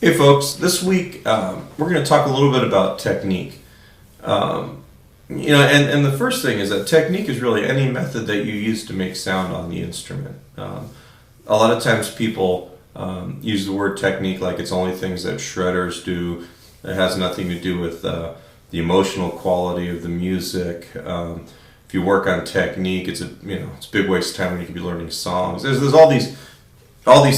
Hey folks, this week we're going to talk a little bit about technique. And the first thing is that technique is really any method that you use to make sound on the instrument. A lot of times people use the word technique like it's only things that shredders do. It has nothing to do with the emotional quality of the music. If you work on technique, it's it's a big waste of time when you could be learning songs. There's all these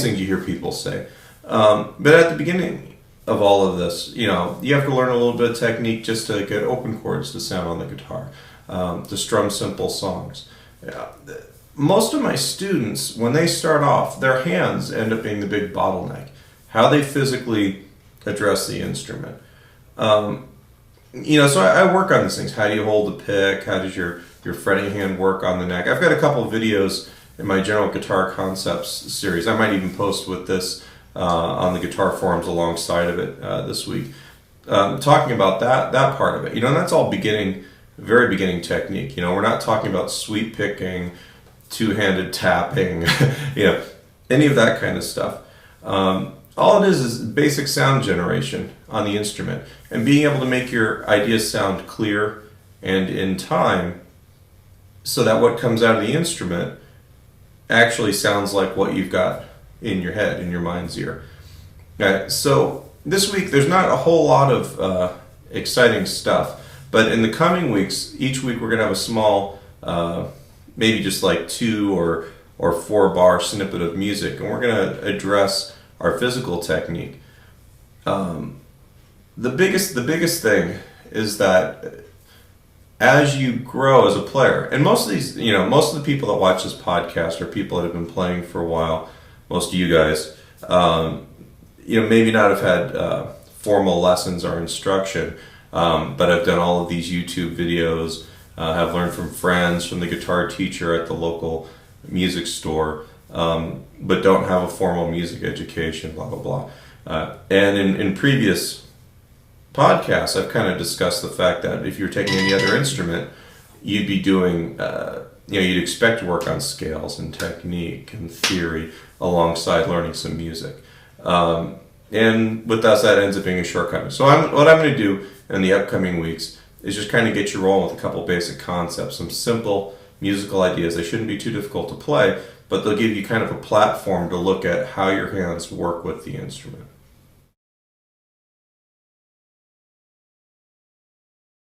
things you hear people say. But at the beginning of all of this, you have to learn a little bit of technique just to get open chords to sound on the guitar, to strum simple songs. Most of my students, when they start off, their hands end up being the big bottleneck. How they physically address the instrument. So I work on these things. How do you hold the pick? How does your fretting hand work on the neck? I've got a couple of videos in my General Guitar Concepts series. I might even post with this on the guitar forums alongside of it this week, talking about that part of it. And that's all very beginning technique. We're not talking about sweep picking, two-handed tapping, any of that kind of stuff. All it is basic sound generation on the instrument and being able to make your ideas sound clear and in time so that what comes out of the instrument actually sounds like what you've got in your head, in your mind's ear. So this week, there's not a whole lot of exciting stuff, but in the coming weeks, each week we're going to have a small, maybe just like 2 or 4 bar snippet of music, and we're going to address our physical technique. The biggest thing is that as you grow as a player, and most of the people that watch this podcast are people that have been playing for a while. Most of you guys, maybe not have had formal lessons or instruction, but I've done all of these YouTube videos, have learned from friends, from the guitar teacher at the local music store, but don't have a formal music education, blah, blah, blah. And in previous podcasts, I've kind of discussed the fact that if you're taking any other instrument, you'd be doing, you'd expect to work on scales and technique and theory alongside learning some music. And with us, that ends up being a shortcut. So what I'm going to do in the upcoming weeks is just kind of get you rolling with a couple basic concepts, some simple musical ideas. They shouldn't be too difficult to play, but they'll give you kind of a platform to look at how your hands work with the instrument.